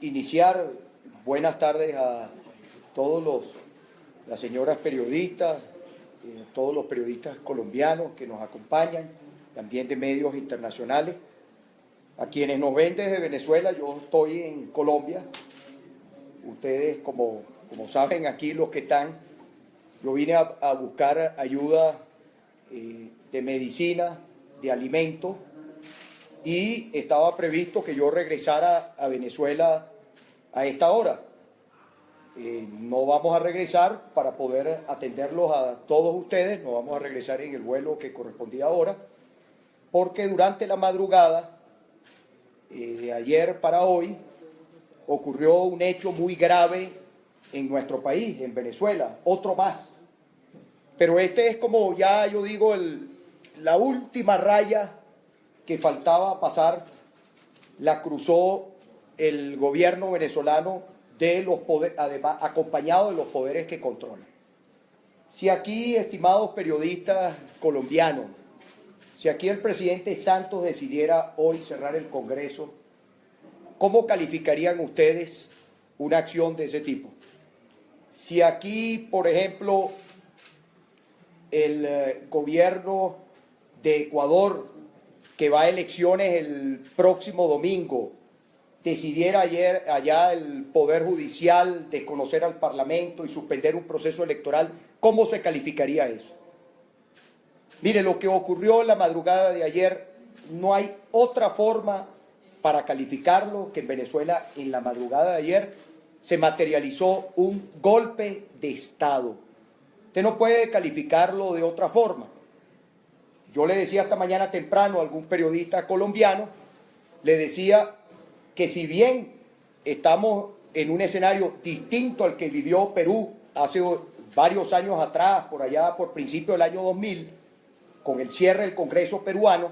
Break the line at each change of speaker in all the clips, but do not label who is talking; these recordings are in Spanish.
iniciar, buenas tardes a todos las señoras periodistas, todos los periodistas colombianos que nos acompañan, también de medios internacionales, a quienes nos ven desde Venezuela. Yo estoy en Colombia, ustedes como saben aquí los que están, yo vine a buscar ayuda de medicina, de alimentos, y estaba previsto que yo regresara a Venezuela a esta hora. No vamos a regresar para poder atenderlos a todos ustedes, no vamos a regresar en el vuelo que correspondía ahora, porque durante la madrugada de ayer para hoy ocurrió un hecho muy grave en nuestro país, en Venezuela, otro más. Pero este es, como ya yo digo, la última raya que faltaba pasar, la cruzó el gobierno venezolano además acompañado de los poderes que controlan. Si aquí, estimados periodistas colombianos, si aquí el presidente Santos decidiera hoy cerrar el Congreso, ¿cómo calificarían ustedes una acción de ese tipo? Si aquí, por ejemplo, el gobierno de Ecuador, que va a elecciones el próximo domingo, decidiera allá el Poder Judicial desconocer al Parlamento y suspender un proceso electoral, ¿cómo se calificaría eso? Mire, lo que ocurrió en la madrugada de ayer, no hay otra forma para calificarlo que en Venezuela en la madrugada de ayer se materializó un golpe de Estado. Usted no puede calificarlo de otra forma. Yo le decía esta mañana temprano a algún periodista colombiano, le decía que si bien estamos en un escenario distinto al que vivió Perú hace varios años atrás, por allá por principio del año 2000, con el cierre del Congreso peruano,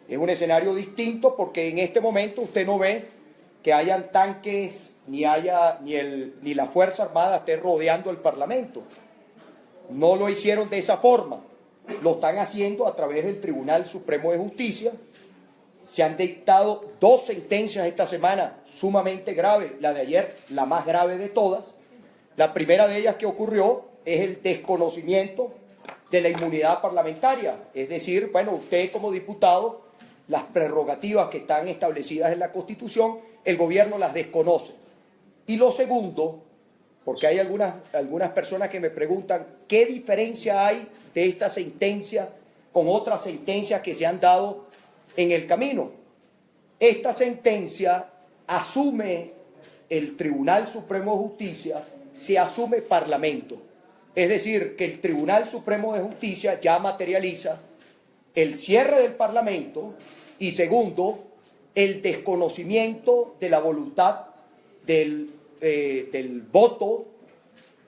es un escenario distinto porque en este momento usted no ve que hayan tanques ni la Fuerza Armada esté rodeando el Parlamento. No lo hicieron de esa forma. Lo están haciendo a través del Tribunal Supremo de Justicia. Se han dictado 2 sentencias esta semana sumamente graves, la de ayer la más grave de todas. La primera de ellas que ocurrió es el desconocimiento de la inmunidad parlamentaria, es decir, bueno, usted como diputado, las prerrogativas que están establecidas en la Constitución, el gobierno las desconoce. Y lo segundo, porque hay algunas personas que me preguntan qué diferencia hay de esta sentencia con otras sentencias que se han dado en el camino. Esta sentencia asume el Tribunal Supremo de Justicia, se asume Parlamento. Es decir, que el Tribunal Supremo de Justicia ya materializa el cierre del Parlamento y segundo, el desconocimiento de la voluntad del voto,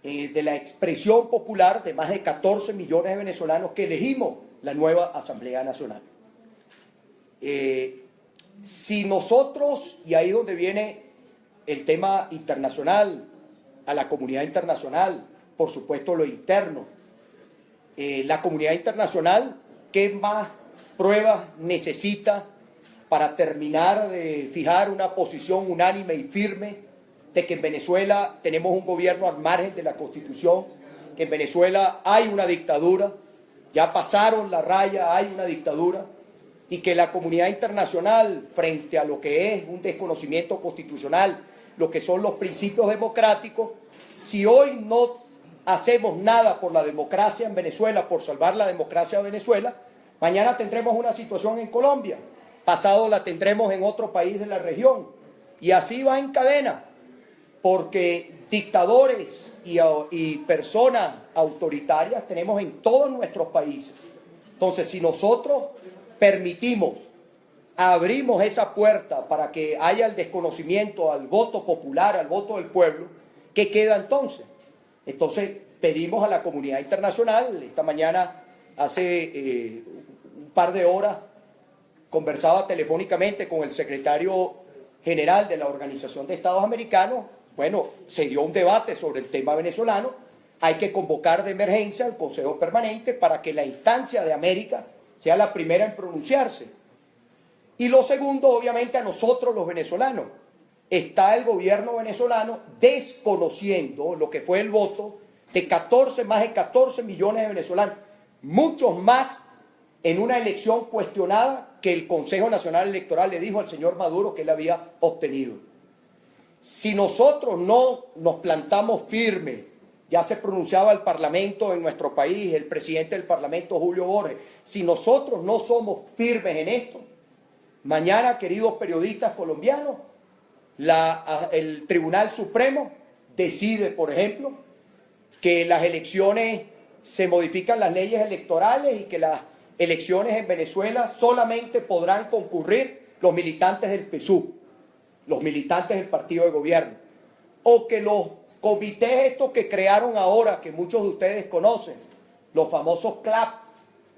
de la expresión popular de más de 14 millones de venezolanos que elegimos la nueva Asamblea Nacional. Si nosotros, y ahí es donde viene el tema internacional, a la comunidad internacional, por supuesto lo interno, la comunidad internacional, ¿qué más pruebas necesita para terminar de fijar una posición unánime y firme de que en Venezuela tenemos un gobierno al margen de la Constitución, que en Venezuela hay una dictadura, ya pasaron la raya, hay una dictadura, y que la comunidad internacional, frente a lo que es un desconocimiento constitucional, lo que son los principios democráticos, si hoy no hacemos nada por la democracia en Venezuela, por salvar la democracia de Venezuela, mañana tendremos una situación en Colombia, pasado la tendremos en otro país de la región, y así va en cadena, porque dictadores y personas autoritarias tenemos en todos nuestros países. Entonces, si nosotros permitimos, abrimos esa puerta para que haya el desconocimiento al voto popular, al voto del pueblo, ¿qué queda entonces? Entonces, pedimos a la comunidad internacional, esta mañana, hace un par de horas, conversaba telefónicamente con el secretario general de la Organización de Estados Americanos. Bueno, se dio un debate sobre el tema venezolano, hay que convocar de emergencia al Consejo Permanente para que la instancia de América sea la primera en pronunciarse. Y lo segundo, obviamente, a nosotros los venezolanos. está el gobierno venezolano desconociendo lo que fue el voto de más de 14 millones de venezolanos, muchos más en una elección cuestionada que el Consejo Nacional Electoral le dijo al señor Maduro que él había obtenido. Si nosotros no nos plantamos firmes, ya se pronunciaba el Parlamento en nuestro país, el presidente del Parlamento, Julio Borges, si nosotros no somos firmes en esto, mañana, queridos periodistas colombianos, el Tribunal Supremo decide, por ejemplo, que las elecciones se modifican las leyes electorales y que las elecciones en Venezuela solamente podrán concurrir los militantes del PSUV, los militantes del partido de gobierno, o que los comités estos que crearon ahora, que muchos de ustedes conocen, los famosos CLAP,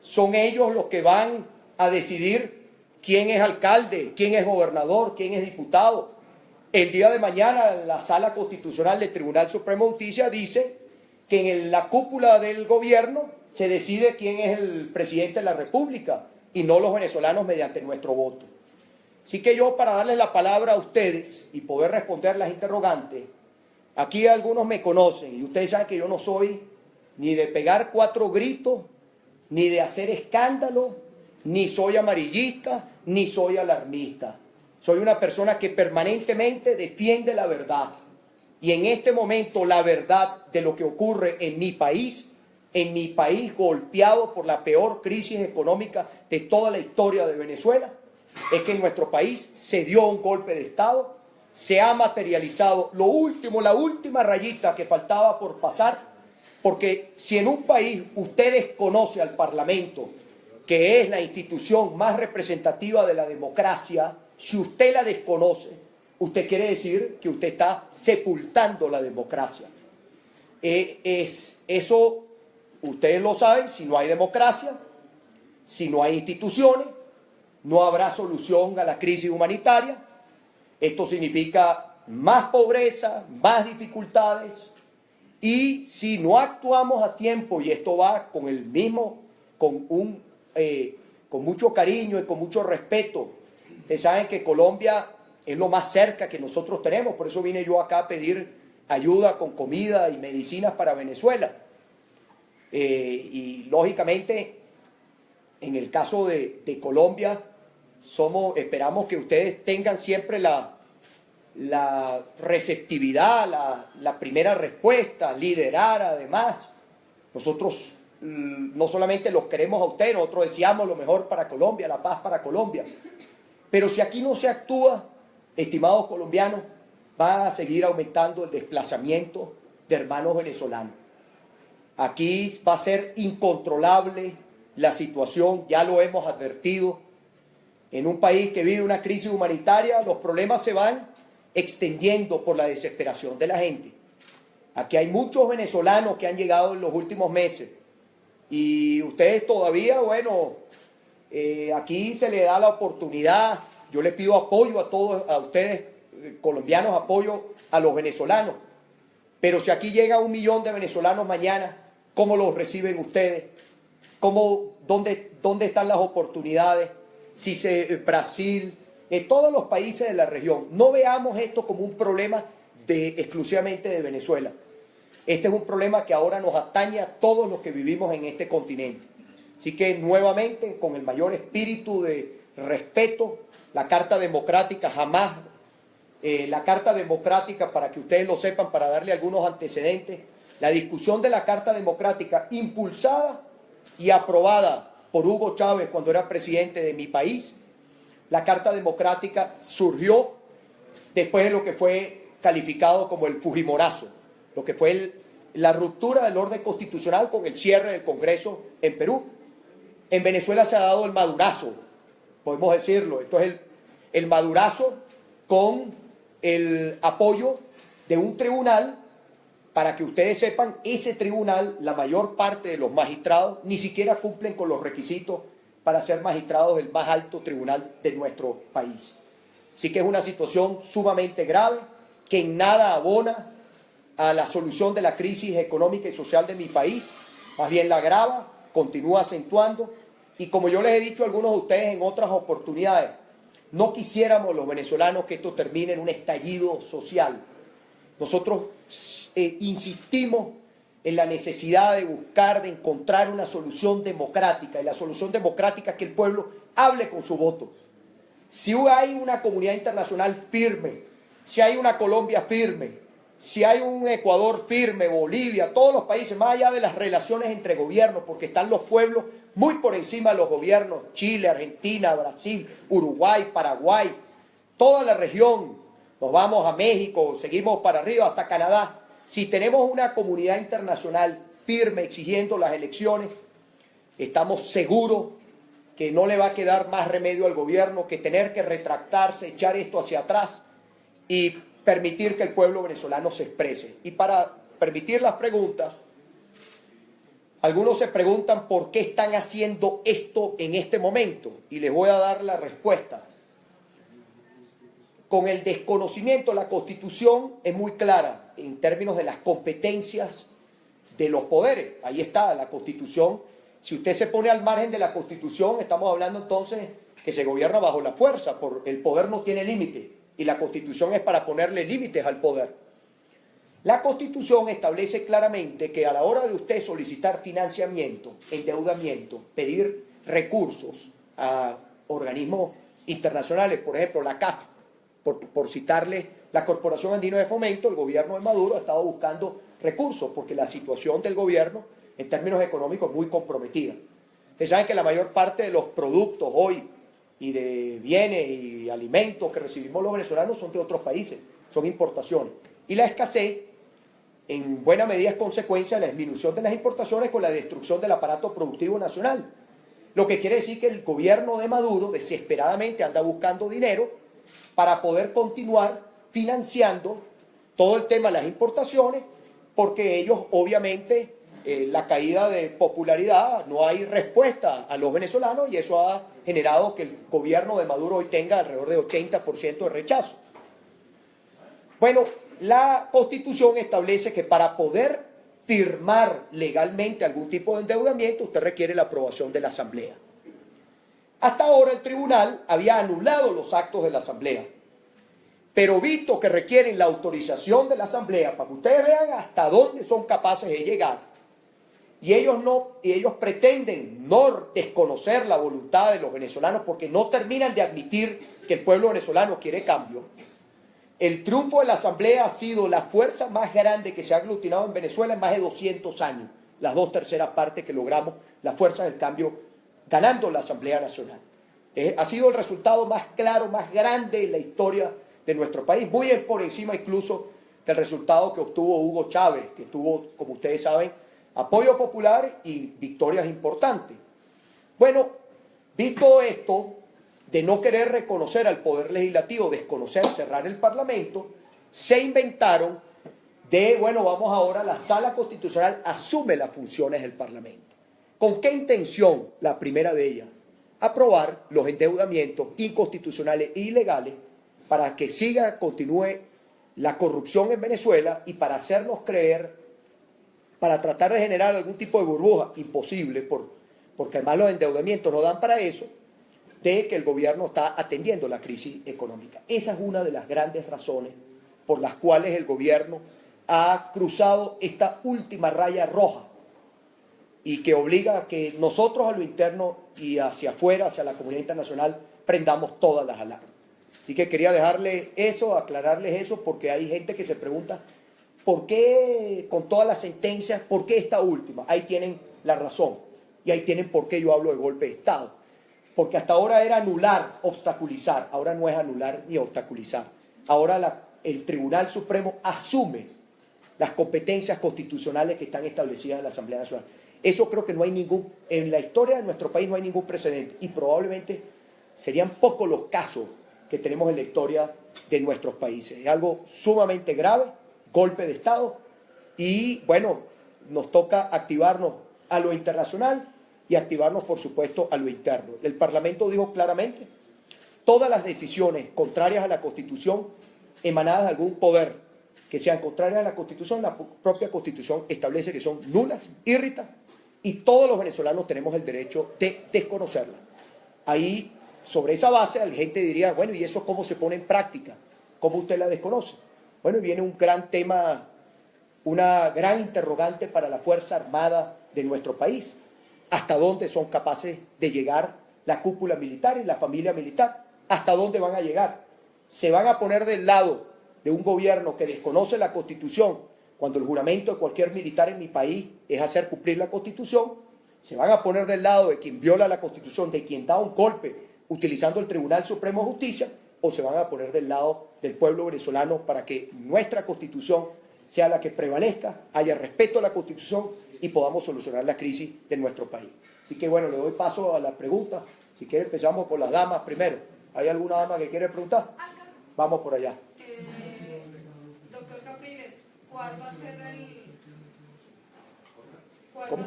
son ellos los que van a decidir quién es alcalde, quién es gobernador, quién es diputado. El día de mañana la Sala Constitucional del Tribunal Supremo de Justicia dice que en la cúpula del gobierno se decide quién es el presidente de la República y no los venezolanos mediante nuestro voto. Así que yo, para darles la palabra a ustedes y poder responder las interrogantes, aquí algunos me conocen y ustedes saben que yo no soy ni de pegar 4 gritos, ni de hacer escándalo, ni soy amarillista, ni soy alarmista. Soy una persona que permanentemente defiende la verdad. Y en este momento la verdad de lo que ocurre en mi país golpeado por la peor crisis económica de toda la historia de Venezuela, es que en nuestro país se dio un golpe de Estado, se ha materializado lo último, la última rayita que faltaba por pasar, porque si en un país usted desconoce al Parlamento, que es la institución más representativa de la democracia, si usted la desconoce, usted quiere decir que usted está sepultando la democracia. Eso, ustedes lo saben, si no hay democracia, si no hay instituciones, no habrá solución a la crisis humanitaria. Esto significa más pobreza, más dificultades, y si no actuamos a tiempo, y esto va con el mismo, con mucho cariño y con mucho respeto. Ustedes saben que Colombia es lo más cerca que nosotros tenemos, por eso vine yo acá a pedir ayuda con comida y medicinas para Venezuela. Y lógicamente, en el caso de Colombia, esperamos que ustedes tengan siempre la receptividad, la primera respuesta, liderar además. Nosotros no solamente los queremos a ustedes, nosotros deseamos lo mejor para Colombia, la paz para Colombia. Pero si aquí no se actúa, estimados colombianos, va a seguir aumentando el desplazamiento de hermanos venezolanos. Aquí va a ser incontrolable la situación, ya lo hemos advertido. En un país que vive una crisis humanitaria, los problemas se van extendiendo por la desesperación de la gente. Aquí hay muchos venezolanos que han llegado en los últimos meses y ustedes todavía, bueno, aquí se le da la oportunidad. Yo le pido apoyo a todos, a ustedes colombianos, apoyo a los venezolanos. Pero si aquí llega 1 millón de venezolanos mañana, ¿cómo los reciben ustedes? ¿Dónde están las oportunidades? Brasil, todos los países de la región. No veamos esto como un problema exclusivamente de Venezuela. Este es un problema que ahora nos atañe a todos los que vivimos en este continente. Así que nuevamente, con el mayor espíritu de respeto, la Carta Democrática jamás, la Carta Democrática, para que ustedes lo sepan, para darle algunos antecedentes, la discusión de la Carta Democrática impulsada y aprobada por Hugo Chávez cuando era presidente de mi país, la Carta Democrática surgió después de lo que fue calificado como el Fujimorazo, lo que fue la ruptura del orden constitucional con el cierre del Congreso en Perú. En Venezuela se ha dado el madurazo, podemos decirlo. Esto es el madurazo con el apoyo de un tribunal. Para que ustedes sepan, ese tribunal, la mayor parte de los magistrados ni siquiera cumplen con los requisitos para ser magistrados del más alto tribunal de nuestro país. Así que es una situación sumamente grave que en nada abona a la solución de la crisis económica y social de mi país, más bien la agrava, continúa acentuando, y como yo les he dicho a algunos de ustedes en otras oportunidades, No quisiéramos los venezolanos que esto termine en un estallido social. Nosotros insistimos en la necesidad de buscar, de encontrar una solución democrática, y la solución democrática es que el pueblo hable con su voto. Si hay una comunidad internacional firme, si hay una Colombia firme, si hay un Ecuador firme, Bolivia, todos los países, más allá de las relaciones entre gobiernos, porque están los pueblos muy por encima de los gobiernos, Chile, Argentina, Brasil, Uruguay, Paraguay, toda la región, nos vamos a México, seguimos para arriba hasta Canadá. Si tenemos una comunidad internacional firme exigiendo las elecciones, estamos seguros que no le va a quedar más remedio al gobierno que tener que retractarse, echar esto hacia atrás y permitir que el pueblo venezolano se exprese. Y para permitir las preguntas, algunos se preguntan por qué están haciendo esto en este momento, y les voy a dar la respuesta. Con el desconocimiento, la Constitución es muy clara en términos de las competencias de los poderes. Ahí está la Constitución. Si usted se pone al margen de la Constitución, estamos hablando entonces que se gobierna bajo la fuerza, porque el poder no tiene límite, y la Constitución es para ponerle límites al poder. La Constitución establece claramente que a la hora de usted solicitar financiamiento, endeudamiento, pedir recursos a organismos internacionales, por ejemplo la CAF, por citarle la Corporación Andina de Fomento, el gobierno de Maduro ha estado buscando recursos porque la situación del gobierno en términos económicos es muy comprometida. Ustedes saben que la mayor parte de los productos hoy y de bienes y alimentos que recibimos los venezolanos son de otros países, son importaciones. Y la escasez, en buena medida, es consecuencia de la disminución de las importaciones con la destrucción del aparato productivo nacional. Lo que quiere decir que el gobierno de Maduro desesperadamente anda buscando dinero para poder continuar financiando todo el tema de las importaciones, porque ellos obviamente la caída de popularidad, no hay respuesta a los venezolanos, y eso ha generado que el gobierno de Maduro hoy tenga alrededor de 80% de rechazo. Bueno, la Constitución establece que para poder firmar legalmente algún tipo de endeudamiento, usted requiere la aprobación de la Asamblea. Hasta ahora el tribunal había anulado los actos de la Asamblea, pero visto que requieren la autorización de la Asamblea, para que ustedes vean hasta dónde son capaces de llegar, y ellos pretenden no desconocer la voluntad de los venezolanos porque no terminan de admitir que el pueblo venezolano quiere cambio. El triunfo de la Asamblea ha sido la fuerza más grande que se ha aglutinado en Venezuela en más de 200 años, las 2/3 partes que logramos, la fuerza del cambio, ganando la Asamblea Nacional. Ha sido el resultado más claro, más grande en la historia de nuestro país, muy por encima incluso del resultado que obtuvo Hugo Chávez, que tuvo, como ustedes saben, apoyo popular y victorias importantes. Bueno, visto esto, de no querer reconocer al Poder Legislativo, desconocer, cerrar el Parlamento, se inventaron bueno, vamos ahora, la Sala Constitucional asume las funciones del Parlamento. ¿Con qué intención? La primera de ellas, aprobar los endeudamientos inconstitucionales e ilegales para que continúe la corrupción en Venezuela y para hacernos creer, para tratar de generar algún tipo de burbuja, imposible, porque además los endeudamientos no dan para eso, de que el gobierno está atendiendo la crisis económica. Esa es una de las grandes razones por las cuales el gobierno ha cruzado esta última raya roja y que obliga a que nosotros a lo interno y hacia afuera, hacia la comunidad internacional, prendamos todas las alarmas. Así que quería dejarles eso, aclararles eso, porque hay gente que se pregunta ¿por qué con todas las sentencias, por qué esta última? Ahí tienen la razón y ahí tienen por qué yo hablo de golpe de Estado. Porque hasta ahora era anular, obstaculizar, ahora no es anular ni obstaculizar. Ahora el Tribunal Supremo asume las competencias constitucionales que están establecidas en la Asamblea Nacional. Eso creo que no hay en la historia de nuestro país no hay ningún precedente, y probablemente serían pocos los casos que tenemos en la historia de nuestros países. Es algo sumamente grave, golpe de Estado, y bueno, nos toca activarnos a lo internacional y activarnos, por supuesto, a lo interno. El Parlamento dijo claramente, todas las decisiones contrarias a la Constitución, emanadas de algún poder que sean contrarias a la Constitución, la propia Constitución establece que son nulas, irritas, y todos los venezolanos tenemos el derecho de desconocerlas. Ahí sobre esa base la gente diría, bueno, ¿y eso cómo se pone en práctica? ¿Cómo usted la desconoce? Bueno, viene un gran tema, una gran interrogante para la Fuerza Armada de nuestro país. ¿Hasta dónde son capaces de llegar la cúpula militar y la familia militar? ¿Hasta dónde van a llegar? ¿Se van a poner del lado de un gobierno que desconoce la Constitución cuando el juramento de cualquier militar en mi país es hacer cumplir la Constitución? ¿Se van a poner del lado de quien viola la Constitución, de quien da un golpe utilizando el Tribunal Supremo de Justicia? ¿O se van a poner del lado del pueblo venezolano para que nuestra Constitución sea la que prevalezca, haya respeto a la Constitución y podamos solucionar la crisis de nuestro país? Así que bueno, le doy paso a las preguntas. Si quiere empezamos con las damas primero. ¿Hay alguna dama que quiere preguntar? Vamos por allá.
Doctor Capriles, ¿cuál va a ser el...?
¿Cómo?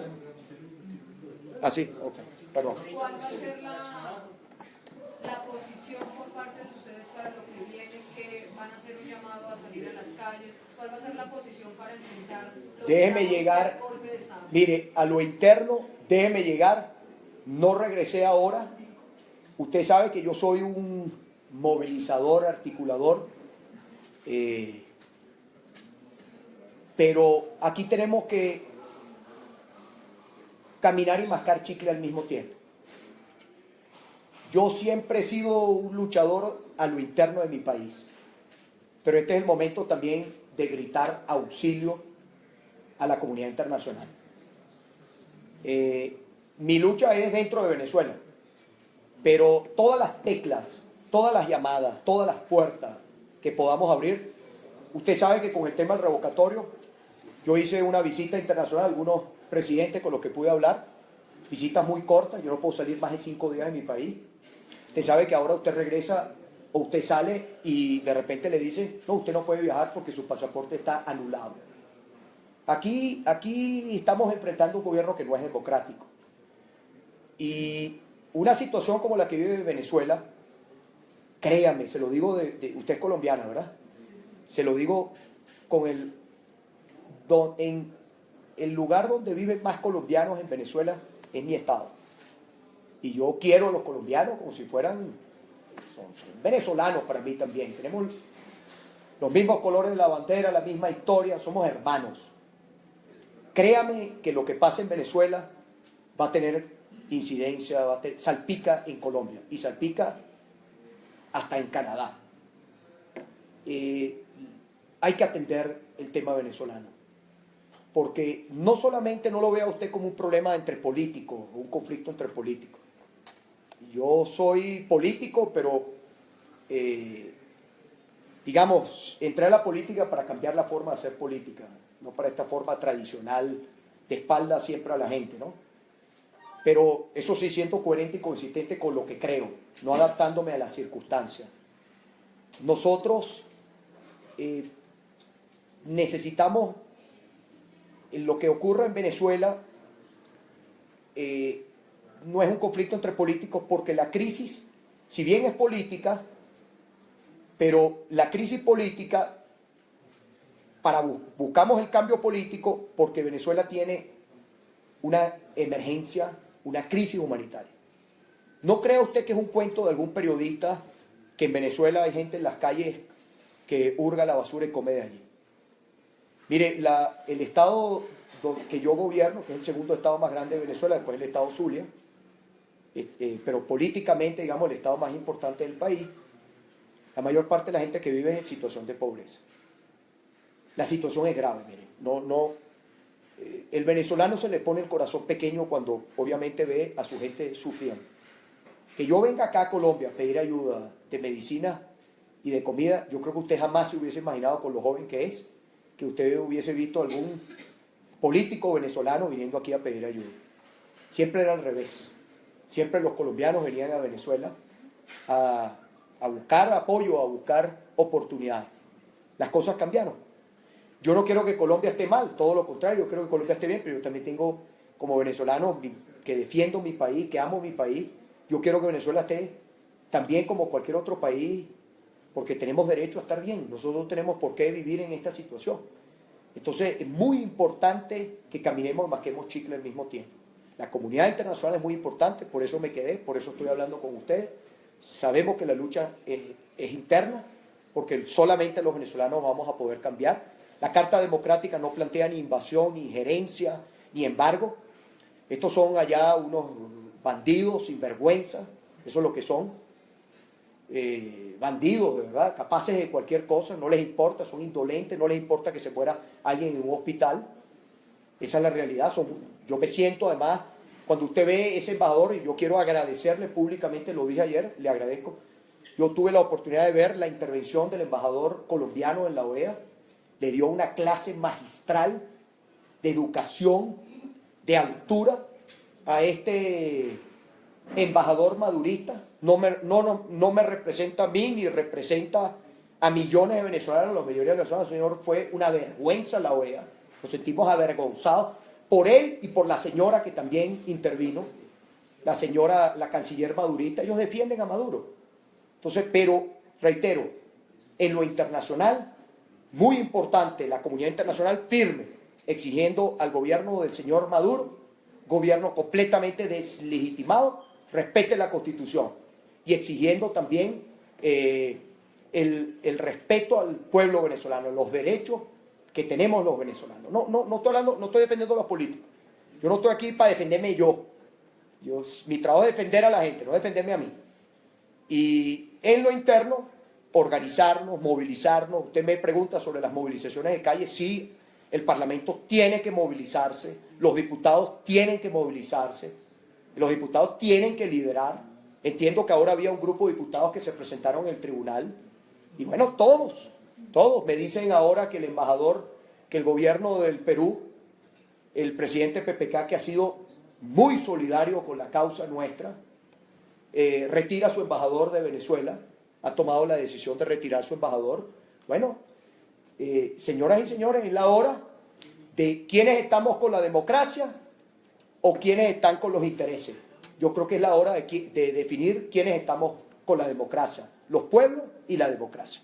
Ah, sí, ok, perdón.
¿Cuál va a ser la posición por parte de ustedes para lo que viene, que van a hacer un llamado a salir a las calles? ¿Cuál va a ser la posición para enfrentar lo
Déjeme
que
llegar,
el golpe de Estado?
mire, a lo interno, déjeme llegar, no regresé ahora. Usted sabe que yo soy un movilizador, articulador, pero aquí tenemos que caminar y mascar chicle al mismo tiempo. Yo siempre he sido un luchador a lo interno de mi país, pero este es el momento también de gritar auxilio a la comunidad internacional. Mi lucha es dentro de Venezuela, pero todas las teclas, todas las llamadas, todas las puertas que podamos abrir, usted sabe que con el tema del revocatorio, yo hice una visita internacional a algunos presidentes con los que pude hablar, visitas muy cortas, yo no puedo salir más de 5 días de mi país. Usted sabe que ahora usted regresa o usted sale y de repente le dicen, no, usted no puede viajar porque su pasaporte está anulado. Aquí estamos enfrentando un gobierno que no es democrático. Y una situación como la que vive Venezuela, créame, se lo digo usted es colombiana, ¿verdad? Se lo digo en el lugar donde viven más colombianos en Venezuela es mi estado. Y yo quiero a los colombianos como si fueran, son venezolanos para mí también. Tenemos los mismos colores de la bandera, la misma historia, somos hermanos. Créame que lo que pasa en Venezuela va a tener incidencia, salpica en Colombia y salpica hasta en Canadá. Hay que atender el tema venezolano, porque no solamente no lo vea usted como un problema entre políticos, un conflicto entre políticos. Yo soy político, pero digamos, entré a la política para cambiar la forma de hacer política, no para esta forma tradicional de espalda siempre a la gente, ¿no? Pero eso sí, siento coherente y consistente con lo que creo, no adaptándome a las circunstancias. Nosotros necesitamos, en lo que ocurre en Venezuela, no es un conflicto entre políticos, porque la crisis, si bien es política, pero la crisis política, buscamos el cambio político porque Venezuela tiene una emergencia, una crisis humanitaria. ¿No cree usted que es un cuento de algún periodista que en Venezuela hay gente en las calles que hurga la basura y come de allí? Mire, el estado que yo gobierno, que es el segundo estado más grande de Venezuela, después el estado Zulia, pero políticamente, digamos, el estado más importante del país, la mayor parte de la gente que vive es en situación de pobreza. La situación es grave, mire. El venezolano se le pone el corazón pequeño cuando obviamente ve a su gente sufriendo. Que yo venga acá a Colombia a pedir ayuda de medicina y de comida, yo creo que usted jamás se hubiese imaginado, con lo joven que es, que usted hubiese visto algún político venezolano viniendo aquí a pedir ayuda. Siempre era al revés. Siempre los colombianos venían a Venezuela a buscar apoyo, a buscar oportunidades. Las cosas cambiaron. Yo no quiero que Colombia esté mal, todo lo contrario, yo quiero que Colombia esté bien, pero yo también tengo, como venezolano, que defiendo mi país, que amo mi país, yo quiero que Venezuela esté también como cualquier otro país, porque tenemos derecho a estar bien, nosotros tenemos por qué vivir en esta situación. Entonces es muy importante que caminemos y masquemos chicle al mismo tiempo. La comunidad internacional es muy importante, por eso me quedé, por eso estoy hablando con ustedes, Sabemos que la lucha es interna, porque solamente los venezolanos vamos a poder cambiar. La Carta Democrática no plantea ni invasión, ni injerencia, ni embargo. Estos son allá unos bandidos, sinvergüenza, eso es lo que son. Bandidos, de verdad, capaces de cualquier cosa, no les importa, son indolentes, no les importa que se muera alguien en un hospital. Esa es la realidad. Yo me siento, además, cuando usted ve ese embajador, y yo quiero agradecerle públicamente, lo dije ayer, le agradezco. Yo tuve la oportunidad de ver la intervención del embajador colombiano en la OEA, le dio una clase magistral de educación, de altura a este embajador madurista. No me representa a mí ni representa a millones de venezolanos, la mayoría de los venezolanos. Señor, fue una vergüenza la OEA. Nos sentimos avergonzados por él y por la señora que también intervino, la señora, la canciller madurista. Ellos defienden a Maduro. Entonces, pero, reitero, en lo internacional, muy importante, la comunidad internacional firme, exigiendo al gobierno del señor Maduro, gobierno completamente deslegitimado, respete la Constitución, y exigiendo también el respeto al pueblo venezolano, los derechos que tenemos los venezolanos. No estoy defendiendo a los políticos. Yo no estoy aquí para defenderme yo. Mi trabajo es defender a la gente, no defenderme a mí. Y en lo interno, organizarnos, movilizarnos. Usted me pregunta sobre las movilizaciones de calle. Sí, el Parlamento tiene que movilizarse, los diputados tienen que movilizarse, los diputados tienen que liderar. Entiendo que ahora había un grupo de diputados que se presentaron en el tribunal. Y bueno, todos me dicen ahora que el embajador, que el gobierno del Perú, el presidente PPK, que ha sido muy solidario con la causa nuestra, retira a su embajador de Venezuela, ha tomado la decisión de retirar a su embajador. Bueno, señoras y señores, es la hora de quiénes estamos con la democracia o quiénes están con los intereses. Yo creo que es la hora de definir quiénes estamos con la democracia, los pueblos y la democracia.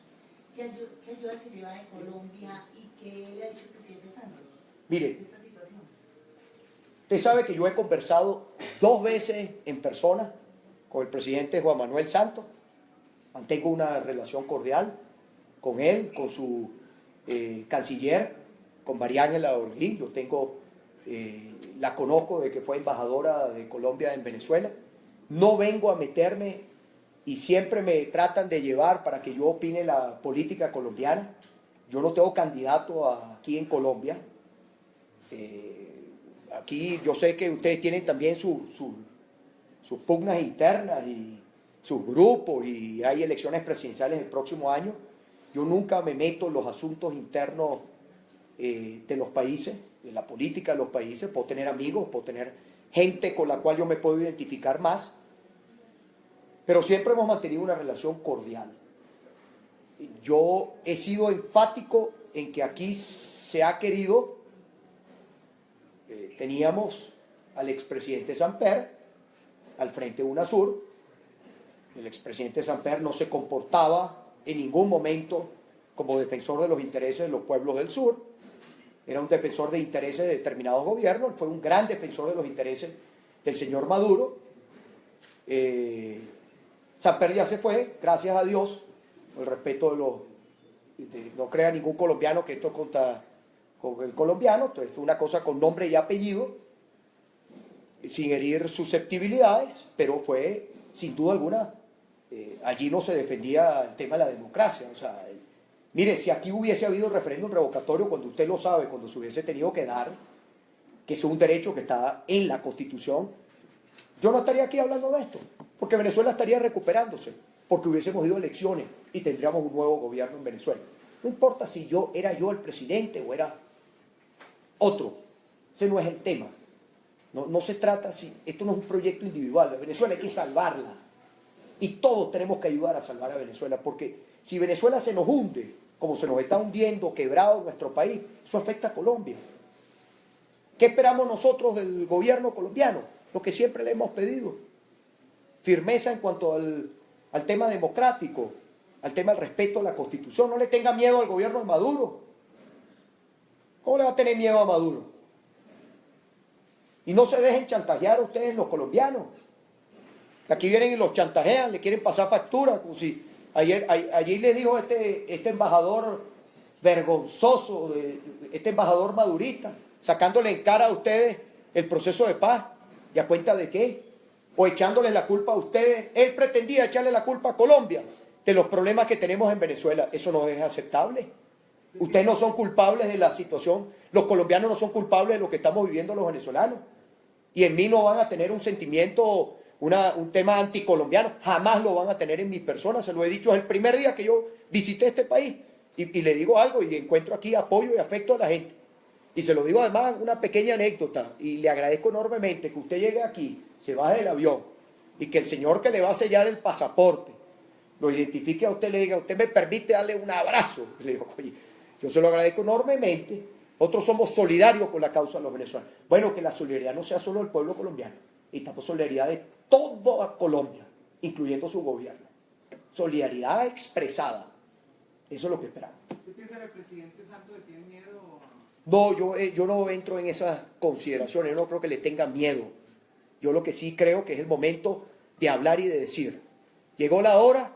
¿Qué ayuda se lleva de Colombia y qué le ha dicho el presidente Santos?
Mire,
de esta situación?
Usted sabe que yo he conversado 2 veces en persona con el presidente Juan Manuel Santos. Mantengo una relación cordial con él, con su canciller, con María Ángela Holguín. Yo la conozco de que fue embajadora de Colombia en Venezuela. No vengo a meterme y siempre me tratan de llevar para que yo opine la política colombiana. Yo no tengo candidato aquí en Colombia. Aquí yo sé que ustedes tienen también sus pugnas internas y sus grupos, y hay elecciones presidenciales el próximo año. Yo nunca me meto en los asuntos internos de los países, de la política de los países. Puedo tener amigos, puedo tener gente con la cual yo me puedo identificar más, pero siempre hemos mantenido una relación cordial. Yo he sido enfático en que aquí se ha querido, teníamos al expresidente Samper al frente de UNASUR. El expresidente Samper no se comportaba en ningún momento como defensor de los intereses de los pueblos del sur. Era un defensor de intereses de determinados gobiernos. Fue un gran defensor de los intereses del señor Maduro. Samper ya se fue, gracias a Dios, con el respeto no crea ningún colombiano que esto con el colombiano. Entonces, esto es una cosa con nombre y apellido, sin herir susceptibilidades, pero fue, sin duda alguna, allí no se defendía el tema de la democracia. O sea, mire, si aquí hubiese habido referéndum revocatorio, cuando usted lo sabe, cuando se hubiese tenido que dar, que es un derecho que está en la Constitución, yo no estaría aquí hablando de esto, porque Venezuela estaría recuperándose, porque hubiésemos ido a elecciones y tendríamos un nuevo gobierno en Venezuela. No importa si era yo el presidente o era otro, ese no es el tema. No se trata, esto no es un proyecto individual. A Venezuela hay que salvarla. Y todos tenemos que ayudar a salvar a Venezuela, porque si Venezuela se nos hunde, como se nos está hundiendo, quebrado nuestro país, eso afecta a Colombia. ¿Qué esperamos nosotros del gobierno colombiano? Lo que siempre le hemos pedido. Firmeza en cuanto al tema democrático, al tema del respeto a la Constitución. No le tenga miedo al gobierno de Maduro. ¿Cómo le va a tener miedo a Maduro? Y no se dejen chantajear ustedes los colombianos. Aquí vienen y los chantajean, le quieren pasar factura, como si allí les dijo este embajador vergonzoso, este embajador madurista, sacándole en cara a ustedes el proceso de paz. ¿Y a cuenta de qué? O echándoles la culpa a ustedes. Él pretendía echarle la culpa a Colombia de los problemas que tenemos en Venezuela. Eso no es aceptable. Ustedes no son culpables de la situación. Los colombianos no son culpables de lo que estamos viviendo los venezolanos. Y en mí no van a tener un sentimiento, un tema anticolombiano. Jamás lo van a tener en mi persona. Se lo he dicho, es el primer día que yo visité este país. Y le digo algo y encuentro aquí apoyo y afecto a la gente. Y se lo digo además, una pequeña anécdota. Y le agradezco enormemente que usted llegue aquí, se baje del avión y que el señor que le va a sellar el pasaporte lo identifique a usted, le diga, usted me permite darle un abrazo. Y le digo, oye, yo se lo agradezco enormemente. Nosotros somos solidarios con la causa de los venezolanos. Bueno, que la solidaridad no sea solo del pueblo colombiano, necesitamos solidaridad de toda Colombia, incluyendo su gobierno. Solidaridad expresada. Eso es lo que esperamos.
¿Usted piensa que el presidente Santos le tiene miedo?
No, yo no entro en esas consideraciones, yo no creo que le tenga miedo. Yo lo que sí creo que es el momento de hablar y de decir. Llegó la hora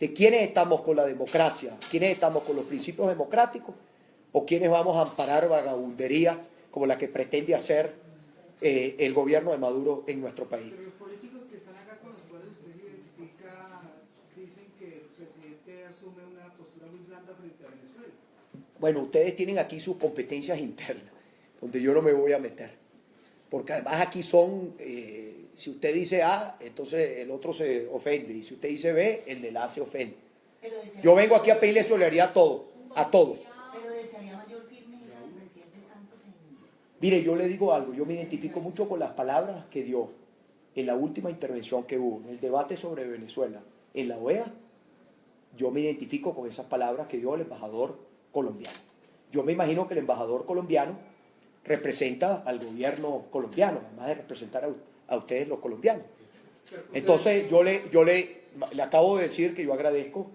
de quiénes estamos con la democracia, quiénes estamos con los principios democráticos o quiénes vamos a amparar vagabundería como la que pretende hacer el gobierno de Maduro en nuestro país.
Pero los políticos que están acá con los cuales usted identifica dicen que el presidente asume una postura muy blanda frente a Venezuela.
Bueno, ustedes tienen aquí sus competencias internas, donde yo no me voy a meter. Porque además aquí son, si usted dice A, entonces el otro se ofende. Y si usted dice B, el del A se ofende. Yo vengo aquí a pedirle solidaridad a todos, a todos.
Pero desearía mayor firmeza del presidente Santos en...
Mire, yo le digo algo, yo me identifico mucho con las palabras que dio en la última intervención que hubo, en el debate sobre Venezuela, en la OEA. Yo me identifico con esas palabras que dio el embajador colombiano. Yo me imagino que el embajador colombiano representa al gobierno colombiano, además de representar a ustedes los colombianos. Entonces yo le acabo de decir que yo agradezco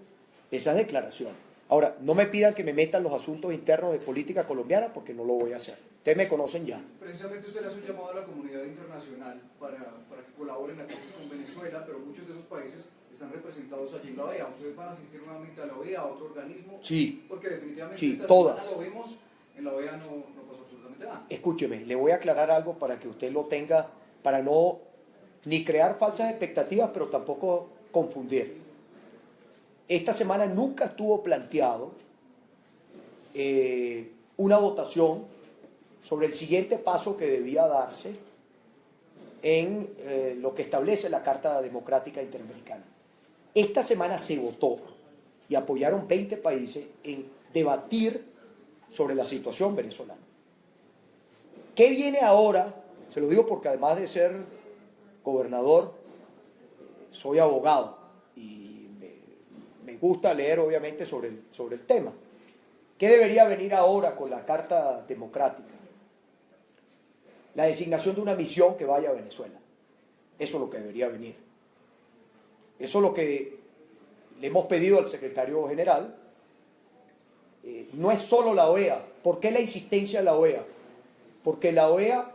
esas declaraciones. Ahora, no me pidan que me metan los asuntos internos de política colombiana porque no lo voy a hacer. Ustedes me conocen ya.
Precisamente usted le hace un llamado a la comunidad internacional para que colaboren en la crisis con Venezuela, pero muchos de esos países están representados allí en la OEA. ¿Ustedes van a asistir nuevamente a la OEA, a otro organismo?
Sí.
Porque definitivamente
Sí,
esta
todas.
semana lo vimos, en la OEA no pasó absolutamente nada.
Escúcheme, le voy a aclarar algo para que usted lo tenga, para no ni crear falsas expectativas, pero tampoco confundir. Esta semana nunca estuvo planteado una votación sobre el siguiente paso que debía darse en lo que establece la Carta Democrática Interamericana. Esta semana se votó y apoyaron 20 países en debatir sobre la situación venezolana. ¿Qué viene ahora? Se lo digo porque además de ser gobernador, soy abogado y me gusta leer obviamente sobre el tema. ¿Qué debería venir ahora con la Carta Democrática? La designación de una misión que vaya a Venezuela. Eso es lo que debería venir. Eso es lo que le hemos pedido al secretario general. No es solo la OEA. ¿Por qué la insistencia de la OEA? Porque la OEA,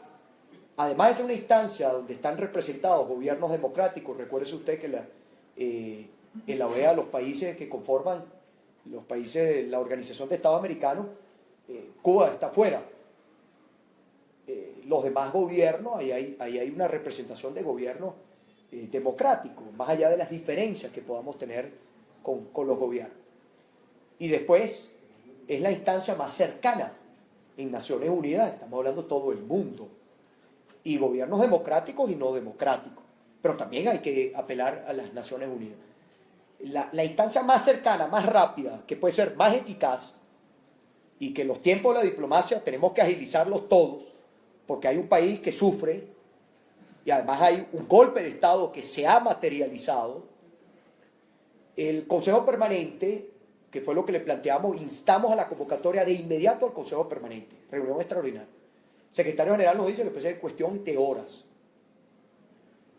además de ser una instancia donde están representados gobiernos democráticos, recuérdese usted que en la OEA los países que conforman los países de la Organización de Estados Americanos, Cuba está fuera. Los demás gobiernos, ahí hay una representación de gobiernos democráticos, más allá de las diferencias que podamos tener con los gobiernos. Y después es la instancia más cercana en Naciones Unidas, estamos hablando todo el mundo, y gobiernos democráticos y no democráticos, pero también hay que apelar a las Naciones Unidas. La instancia más cercana, más rápida, que puede ser más eficaz, y que los tiempos de la diplomacia tenemos que agilizarlos todos, porque hay un país que sufre, y además hay un golpe de Estado que se ha materializado. El Consejo Permanente, que fue lo que le planteamos, instamos a la convocatoria de inmediato al Consejo Permanente, reunión extraordinaria. El secretario general nos dice que puede ser cuestión de horas.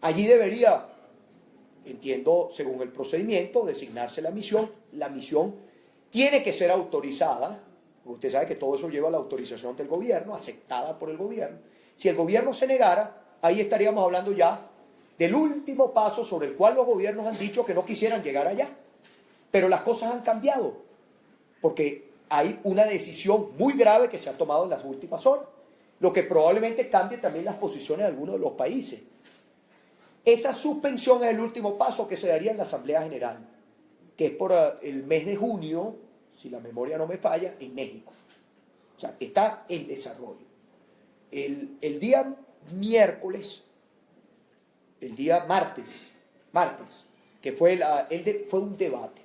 Allí debería, entiendo, según el procedimiento, designarse la misión. La misión tiene que ser autorizada. Usted sabe que todo eso lleva a la autorización del gobierno, aceptada por el gobierno. Si el gobierno se negara, ahí estaríamos hablando ya del último paso sobre el cual los gobiernos han dicho que no quisieran llegar allá. Pero las cosas han cambiado, porque hay una decisión muy grave que se ha tomado en las últimas horas, lo que probablemente cambie también las posiciones de algunos de los países. Esa suspensión es el último paso que se daría en la Asamblea General, que es por el mes de junio, si la memoria no me falla, en México. O sea, está en desarrollo. El día miércoles, el día martes, que fue un debate,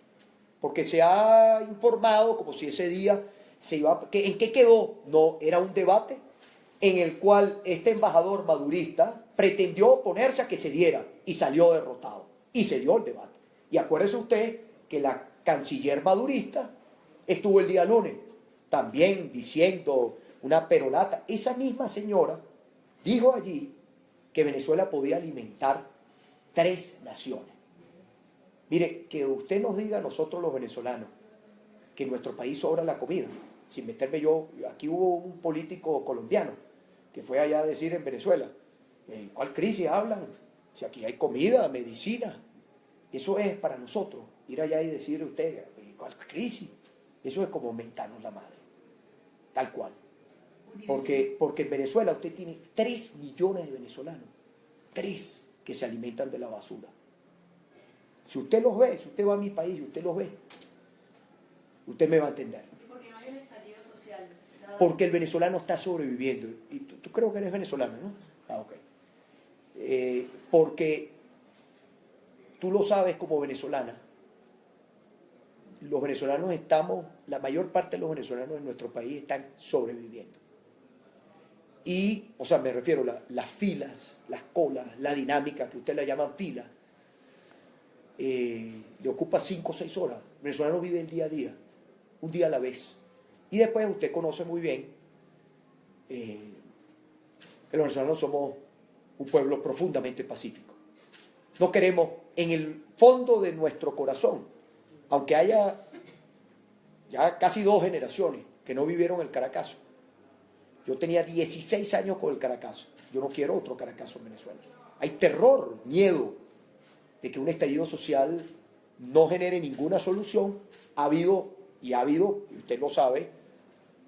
porque se ha informado como si ese día se iba... ¿En qué quedó? No, era un debate en el cual este embajador madurista pretendió oponerse a que se diera y salió derrotado. Y se dio el debate. Y acuérdese usted que la canciller madurista estuvo el día lunes también diciendo una perolata. Esa misma señora dijo allí que Venezuela podía alimentar 3 naciones. Mire, que usted nos diga a nosotros los venezolanos que en nuestro país sobra la comida, sin meterme yo, aquí hubo un político colombiano que fue allá a decir en Venezuela, ¿cuál crisis hablan? Si aquí hay comida, medicina. Eso es para nosotros, ir allá y decir a usted, ¿cuál crisis? Eso es como mentarnos la madre, tal cual. Porque en Venezuela usted tiene 3 millones de venezolanos, 3 que se alimentan de la basura. Si usted los ve, si usted va a mi país y usted los ve, usted me va a entender.
¿Y por qué no hay un estallido social?
Porque el venezolano está sobreviviendo. Y tú creo que eres venezolano, ¿no? Ah, ok. Porque tú lo sabes como venezolana. Los venezolanos estamos, la mayor parte de los venezolanos en nuestro país están sobreviviendo. Y, o sea, me refiero a las filas, las colas, la dinámica, que ustedes la llaman fila, le ocupa 5 o 6 horas. El venezolano vive el día a día, un día a la vez. Y después usted conoce muy bien que los venezolanos somos un pueblo profundamente pacífico. No queremos, en el fondo de nuestro corazón, aunque haya ya casi 2 generaciones que no vivieron el Caracazo. Yo tenía 16 años con el Caracazo. Yo no quiero otro Caracazo en Venezuela. Hay terror, miedo de que un estallido social no genere ninguna solución. Ha habido, y usted lo sabe,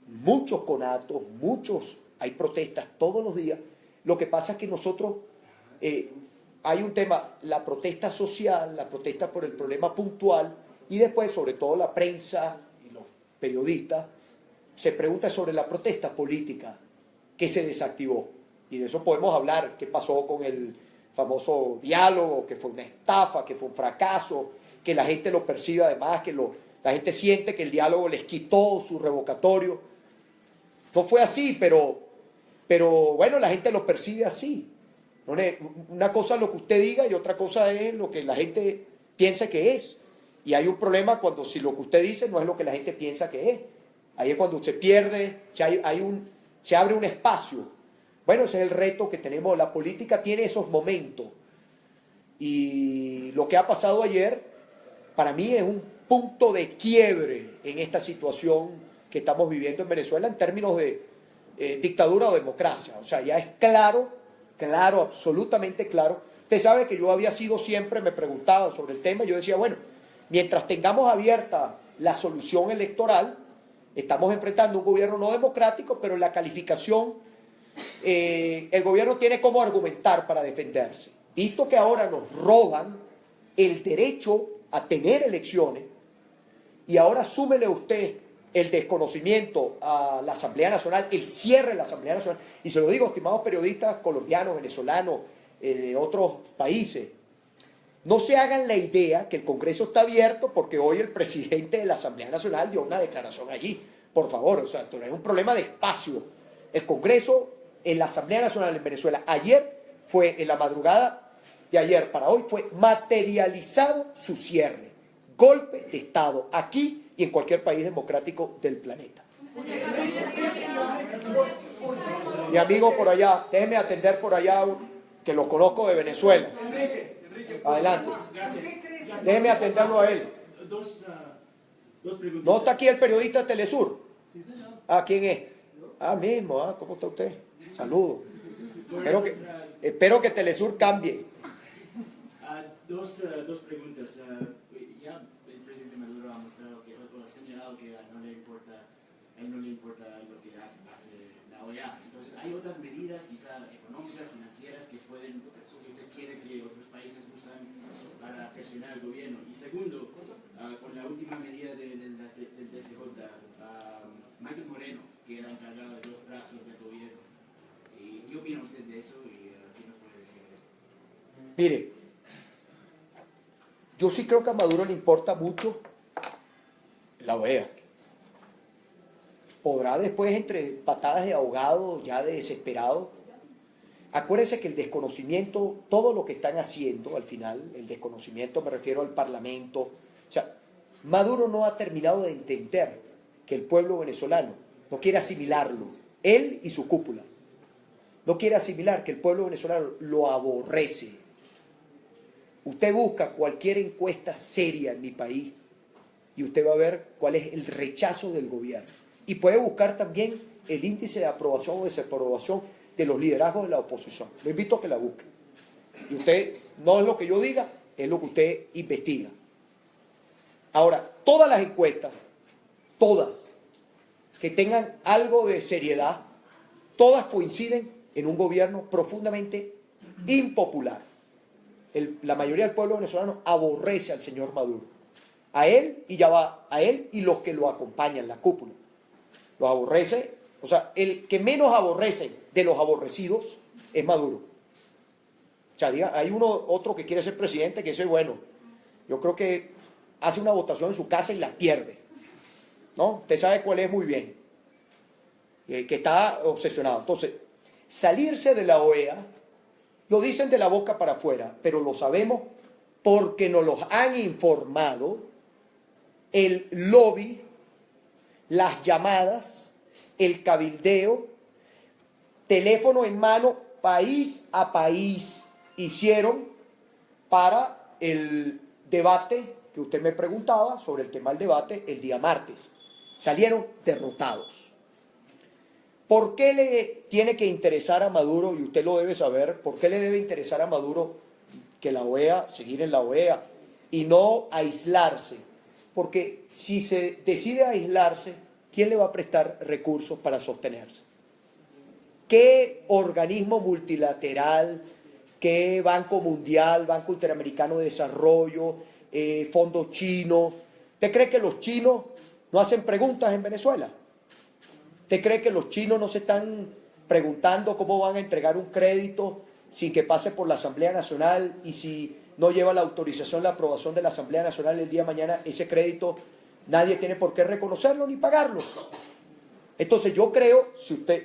muchos conatos, hay protestas todos los días. Lo que pasa es que nosotros, hay un tema, la protesta social, la protesta por el problema puntual, y después, sobre todo la prensa y los periodistas, se pregunta sobre la protesta política que se desactivó. Y de eso podemos hablar, qué pasó con el famoso diálogo, que fue una estafa, que fue un fracaso, que la gente lo percibe además, que la gente siente que el diálogo les quitó su revocatorio. No fue así, pero bueno, la gente lo percibe así. Una cosa es lo que usted diga y otra cosa es lo que la gente piensa que es. Y hay un problema cuando si lo que usted dice no es lo que la gente piensa que es. Ahí es cuando se pierde, se abre un espacio. Bueno, ese es el reto que tenemos. La política tiene esos momentos. Y lo que ha pasado ayer, para mí es un punto de quiebre en esta situación que estamos viviendo en Venezuela en términos de dictadura o democracia. O sea, ya es claro, absolutamente claro. Usted sabe que yo había sido siempre, me preguntaban sobre el tema, y yo decía, bueno, mientras tengamos abierta la solución electoral, estamos enfrentando un gobierno no democrático, pero en la calificación el gobierno tiene cómo argumentar para defenderse. Visto que ahora nos roban el derecho a tener elecciones, y ahora súmele usted el desconocimiento a la Asamblea Nacional, el cierre de la Asamblea Nacional, y se lo digo, estimados periodistas colombianos, venezolanos, de otros países, no se hagan la idea que el Congreso está abierto porque hoy el presidente de la Asamblea Nacional dio una declaración allí. Por favor, o sea, esto no es un problema de espacio. El Congreso en la Asamblea Nacional en Venezuela ayer fue, en la madrugada de ayer para hoy, fue materializado su cierre. Golpe de Estado, aquí y en cualquier país democrático del planeta. Mi amigo por allá, déjeme atender por allá, que lo conozco de Venezuela. Adelante. Déjeme atenderlo a él.
Dos preguntas.
¿No está aquí el periodista de Telesur? Ah, ¿quién es? Ah, mismo. ¿Cómo está usted? Saludos. Espero que Telesur cambie.
dos preguntas. Ya el presidente Maduro ha mostrado que, o ha señalado que a él no le importa lo que hace la OEA. Entonces, hay otras medidas, quizá económicas, financieras, que pueden, que se quiere que otros países usan para presionar al gobierno. Y segundo, con la última medida del TSJ, Michael Moreno, que era encargado de los brazos del gobierno. ¿Qué opina usted de eso y qué nos puede decir de eso?
Mire, yo sí creo que a Maduro le importa mucho la OEA. Podrá después, entre patadas de ahogado, ya de desesperado. Acuérdense que el desconocimiento, todo lo que están haciendo al final, el desconocimiento, me refiero al Parlamento, o sea, Maduro no ha terminado de entender que el pueblo venezolano no quiere asimilarlo, él y su cúpula, no quiere asimilar que el pueblo venezolano lo aborrece. Usted busca cualquier encuesta seria en mi país y usted va a ver cuál es el rechazo del gobierno. Y puede buscar también el índice de aprobación o desaprobación de los liderazgos de la oposición. Lo invito a que la busque. Y usted, no es lo que yo diga, es lo que usted investiga. Ahora, todas las encuestas, todas, que tengan algo de seriedad, todas coinciden en un gobierno profundamente impopular. La mayoría del pueblo venezolano aborrece al señor Maduro. A él y ya va, a él y los que lo acompañan, la cúpula. Los aborrece, o sea, el que menos aborrece de los aborrecidos es Maduro. O sea, diga, hay otro que quiere ser presidente, que ese es bueno. Yo creo que hace una votación en su casa y la pierde. ¿No? Usted sabe cuál es muy bien. Que está obsesionado. Entonces, salirse de la OEA, lo dicen de la boca para afuera, pero lo sabemos porque nos los han informado el lobby, las llamadas, el cabildeo, teléfono en mano, país a país, hicieron para el debate que usted me preguntaba sobre el tema del debate el día martes. Salieron derrotados. ¿Por qué le tiene que interesar a Maduro, y usted lo debe saber, por qué le debe interesar a Maduro que la OEA, seguir en la OEA y no aislarse? Porque si se decide aislarse, ¿quién le va a prestar recursos para sostenerse? ¿Qué organismo multilateral, qué Banco Mundial, Banco Interamericano de Desarrollo, Fondo Chino? ¿Usted cree que los chinos no hacen preguntas en Venezuela? ¿Usted cree que los chinos no se están preguntando cómo van a entregar un crédito sin que pase por la Asamblea Nacional y si no lleva la autorización, la aprobación de la Asamblea Nacional el día de mañana, ese crédito nadie tiene por qué reconocerlo ni pagarlo? Entonces yo creo,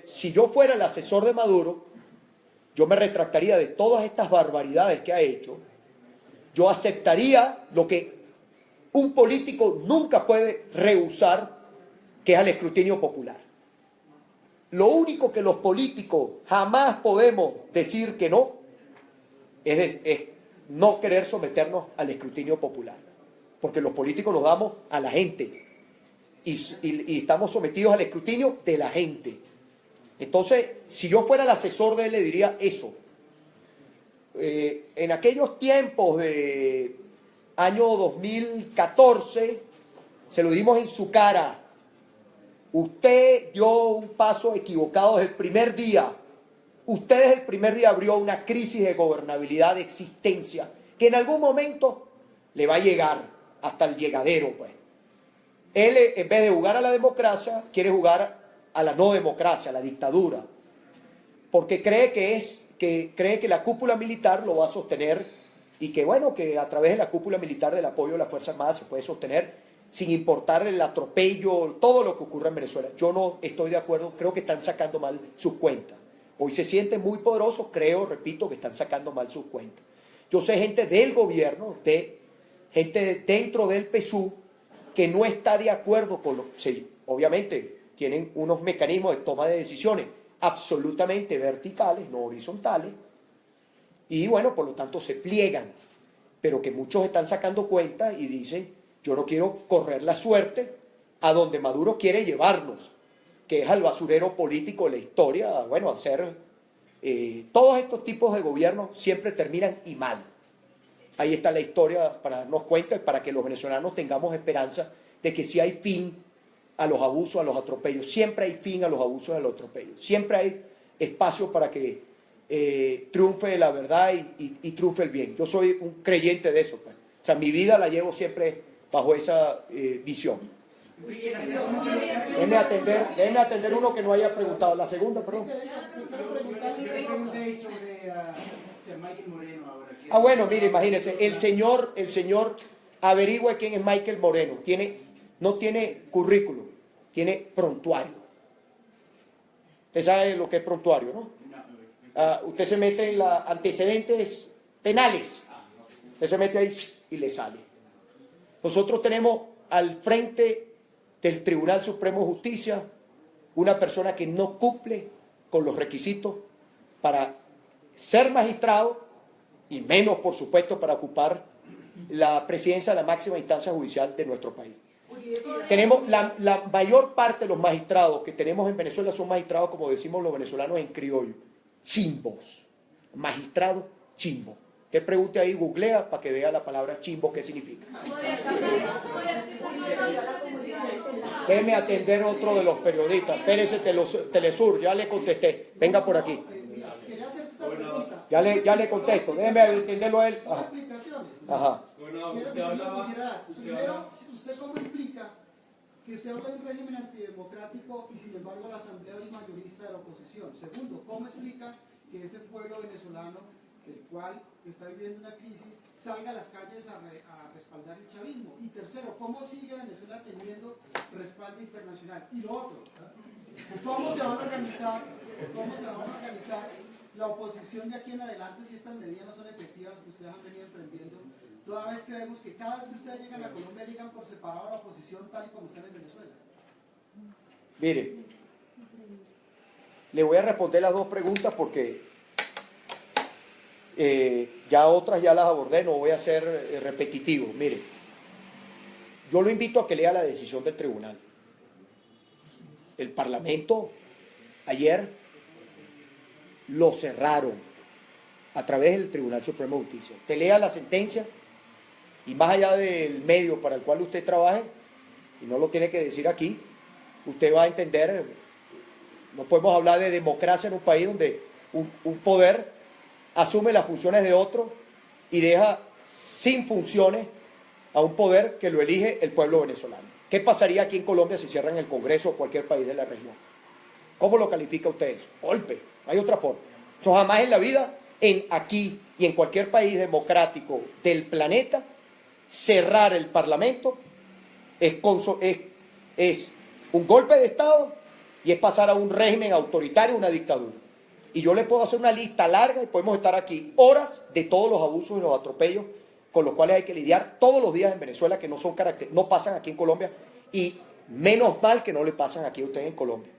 si yo fuera el asesor de Maduro, yo me retractaría de todas estas barbaridades que ha hecho. Yo aceptaría lo que un político nunca puede rehusar, que es al escrutinio popular. Lo único que los políticos jamás podemos decir que no es no querer someternos al escrutinio popular, porque los políticos nos damos a la gente y estamos sometidos al escrutinio de la gente. Entonces, si yo fuera el asesor de él, le diría eso. En aquellos tiempos de año 2014, se lo dimos en su cara. Usted dio un paso equivocado desde el primer día. Usted desde el primer día abrió una crisis de gobernabilidad, de existencia, que en algún momento le va a llegar hasta el llegadero, pues. Él, en vez de jugar a la democracia, quiere jugar a la no democracia, a la dictadura, porque cree que la cúpula militar lo va a sostener y que, bueno, que a través de la cúpula militar del apoyo de la Fuerza Armada se puede sostener sin importar el atropello, todo lo que ocurre en Venezuela. Yo no estoy de acuerdo, creo que están sacando mal sus cuentas. Hoy se sienten muy poderosos, creo, repito, que están sacando mal sus cuentas. Yo sé gente del gobierno, gente dentro del PSUV, que no está de acuerdo con sí, obviamente tienen unos mecanismos de toma de decisiones absolutamente verticales, no horizontales, y bueno, por lo tanto se pliegan, pero que muchos están sacando cuenta y dicen, yo no quiero correr la suerte a donde Maduro quiere llevarnos, que es al basurero político de la historia. Bueno, hacer todos estos tipos de gobiernos siempre terminan y mal. ahí está la historia para darnos cuenta y para que los venezolanos tengamos esperanza de que sí hay fin a los abusos, a los atropellos. Siempre hay fin a los abusos, a los atropellos. Siempre hay espacio para que triunfe la verdad y triunfe el bien. Yo soy un creyente de eso, pues. O sea, mi vida la llevo siempre bajo esa visión. Déjeme atender uno que no haya preguntado. La segunda, perdón.
Yo le pregunté sobre Michael Moreno ahora.
Ah, bueno, mire, imagínense, el señor averigüe quién es Michael Moreno. No tiene currículum, tiene prontuario. Usted sabe lo que es prontuario, ¿no? Usted se mete en los antecedentes penales. Usted se mete ahí y le sale. Nosotros tenemos al frente del Tribunal Supremo de Justicia una persona que no cumple con los requisitos para ser magistrado y menos, por supuesto, para ocupar la presidencia de la máxima instancia judicial de nuestro país. Tenemos la mayor parte de los magistrados que tenemos en Venezuela son magistrados, como decimos los venezolanos en criollo, chimbos, magistrado chimbo. Usted pregunte ahí, googlea para que vea la palabra chimbo, qué significa. Déjeme atender otro de los periodistas. Espérese, Telesur, ya le contesté. Venga por aquí.
Quería hacerte esta pregunta.
Ya le contesto. Déjeme atenderlo a él.
Dos explicaciones.
Ajá.
Quiero que quisiera. Primero, ¿usted cómo explica que usted habla de un régimen antidemocrático y sin embargo la Asamblea es mayorista de la oposición? Segundo, ¿cómo explica que ese pueblo venezolano, el cual está viviendo una crisis, salga a las calles a respaldar el chavismo? Y tercero, ¿cómo sigue Venezuela teniendo respaldo internacional? Y lo otro, ¿cómo se van a organizar la oposición de aquí en adelante si estas medidas no son efectivas que ustedes han venido emprendiendo? Toda vez que vemos que cada vez que ustedes llegan a Colombia llegan por separado a la oposición tal y como están en Venezuela.
Mire, le voy a responder las dos preguntas porque ya otras ya las abordé, no voy a ser repetitivo. Mire, yo lo invito a que lea la decisión del tribunal. El Parlamento ayer lo cerraron a través del Tribunal Supremo de Justicia. Usted lea la sentencia y más allá del medio para el cual usted trabaje, y no lo tiene que decir aquí, usted va a entender, no podemos hablar de democracia en un país donde un poder asume las funciones de otro y deja sin funciones a un poder que lo elige el pueblo venezolano. ¿Qué pasaría aquí en Colombia si cierran el Congreso o cualquier país de la región? ¿Cómo lo califica usted eso? Golpe, no hay otra forma. Eso jamás en la vida, aquí y en cualquier país democrático del planeta, cerrar el Parlamento es un golpe de Estado y es pasar a un régimen autoritario, una dictadura. Y yo le puedo hacer una lista larga y podemos estar aquí horas de todos los abusos y los atropellos con los cuales hay que lidiar todos los días en Venezuela, que no pasan aquí en Colombia, y menos mal que no le pasan aquí a ustedes en Colombia.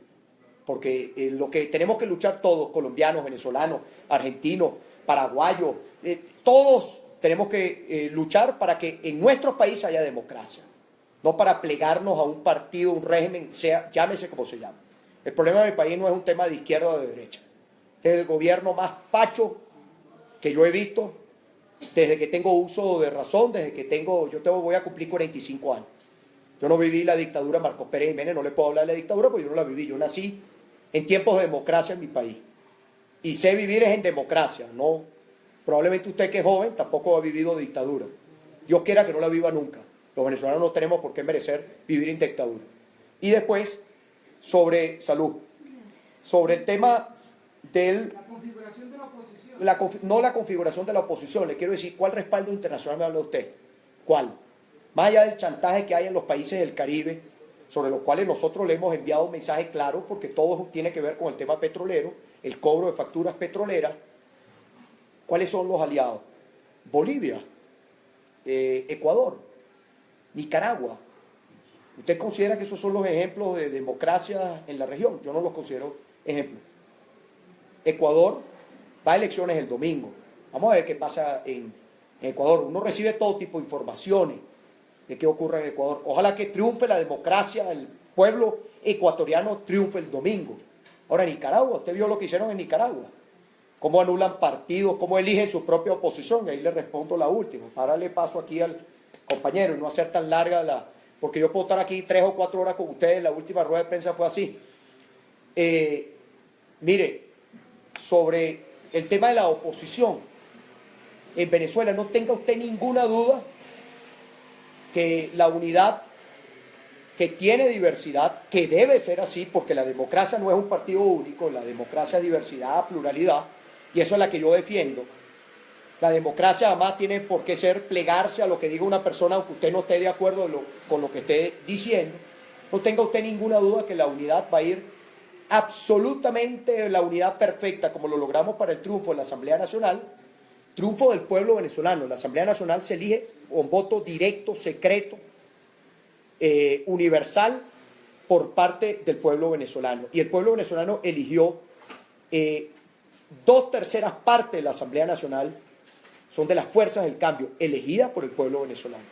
Porque lo que tenemos que luchar todos, colombianos, venezolanos, argentinos, paraguayos, todos tenemos que luchar para que en nuestro país haya democracia, no para plegarnos a un partido, un régimen, llámese como se llame. El problema de mi país no es un tema de izquierda o de derecha. Es el gobierno más facho que yo he visto desde que tengo uso de razón, voy a cumplir 45 años. Yo no viví la dictadura de Marcos Pérez Jiménez, no le puedo hablar de la dictadura porque yo no la viví. Yo nací en tiempos de democracia en mi país. Y sé vivir es en democracia, no. Probablemente usted que es joven tampoco ha vivido dictadura. Dios quiera que no la viva nunca. Los venezolanos no tenemos por qué merecer vivir en dictadura. Y después, sobre el tema del...
La configuración de la oposición.
No la configuración de la oposición, le quiero decir, ¿cuál respaldo internacional me habla usted? ¿Cuál? Más allá del chantaje que hay en los países del Caribe, sobre los cuales nosotros le hemos enviado un mensaje claro, porque todo tiene que ver con el tema petrolero, el cobro de facturas petroleras. ¿Cuáles son los aliados? Bolivia, Ecuador, Nicaragua. ¿Usted considera que esos son los ejemplos de democracia en la región? Yo no los considero ejemplos. Ecuador va a elecciones el domingo. Vamos a ver qué pasa en Ecuador. Uno recibe todo tipo de informaciones de qué ocurre en Ecuador. Ojalá que triunfe la democracia, el pueblo ecuatoriano triunfe el domingo. Ahora, Nicaragua, usted vio lo que hicieron en Nicaragua. cómo anulan partidos, cómo eligen su propia oposición. Y ahí le respondo la última. Para darle paso aquí al compañero y no hacer tan larga la... Porque yo puedo estar aquí 3 o 4 horas con ustedes. La última rueda de prensa fue así. Mire, sobre el tema de la oposición en Venezuela, no tenga usted ninguna duda que la unidad, que tiene diversidad, que debe ser así, porque la democracia no es un partido único, la democracia es diversidad, pluralidad, y eso es la que yo defiendo. La democracia además tiene por qué ser plegarse a lo que diga una persona, aunque usted no esté de acuerdo con lo que esté diciendo. No tenga usted ninguna duda que la unidad va a ir absolutamente, la unidad perfecta, como lo logramos para el triunfo de la Asamblea Nacional, triunfo del pueblo venezolano. La Asamblea Nacional se elige con voto directo, secreto, universal, por parte del pueblo venezolano. Y el pueblo venezolano eligió 2/3 partes de la Asamblea Nacional, son de las fuerzas del cambio, elegidas por el pueblo venezolano.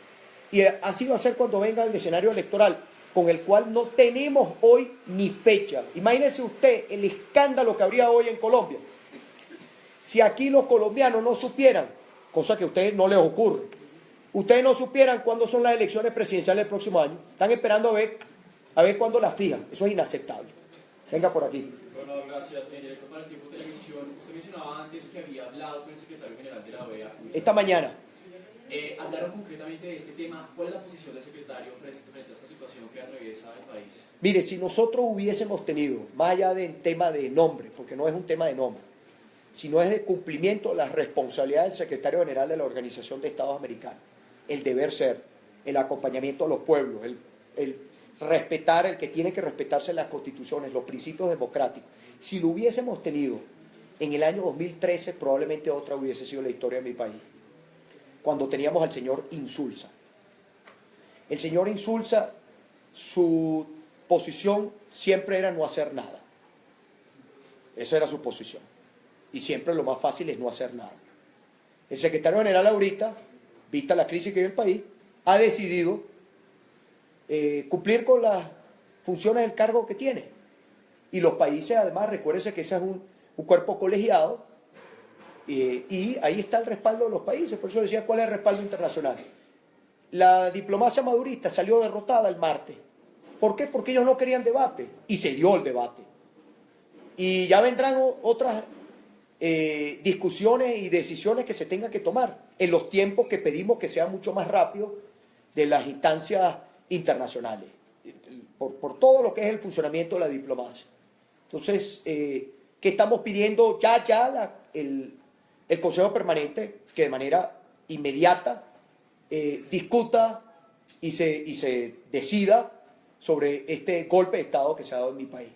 Y así va a ser cuando venga el escenario electoral, con el cual no tenemos hoy ni fecha. Imagínese usted el escándalo que habría hoy en Colombia. Si aquí los colombianos no supieran, cosa que a ustedes no les ocurre, ustedes no supieran cuándo son las elecciones presidenciales del próximo año, están esperando a ver cuándo las fijan. Eso es inaceptable. Venga por aquí.
Bueno, gracias. Director para el Tiempo Televisión, usted mencionaba antes que había hablado con el secretario general de la OEA.
Esta mañana.
Hablaron concretamente de este tema. ¿Cuál es la posición del secretario frente a esta situación que atraviesa el país?
Mire, si nosotros hubiésemos tenido, más allá del tema de nombre, porque no es un tema de nombre, sino es de cumplimiento la responsabilidad del secretario general de la Organización de Estados Americanos, el deber ser, el acompañamiento a los pueblos, el respetar, el que tiene que respetarse las constituciones, los principios democráticos. Si lo hubiésemos tenido en el año 2013, probablemente otra hubiese sido la historia de mi país, cuando teníamos al señor Insulza. El señor Insulza, su posición siempre era no hacer nada. Esa era su posición. Y siempre lo más fácil es no hacer nada. El secretario general ahorita, vista la crisis que vive el país, ha decidido cumplir con las funciones del cargo que tiene. Y los países, además, recuérdense que ese es un cuerpo colegiado, y ahí está el respaldo de los países. Por eso decía, ¿cuál es el respaldo internacional? La diplomacia madurista salió derrotada el martes. ¿Por qué? Porque ellos no querían debate, y se dio el debate. Y ya vendrán otras discusiones y decisiones que se tengan que tomar en los tiempos que pedimos que sea mucho más rápido de las instancias internacionales, por todo lo que es el funcionamiento de la diplomacia. Entonces, ¿qué estamos pidiendo? El Consejo Permanente, que de manera inmediata discuta y se decida sobre este golpe de Estado que se ha dado en mi país.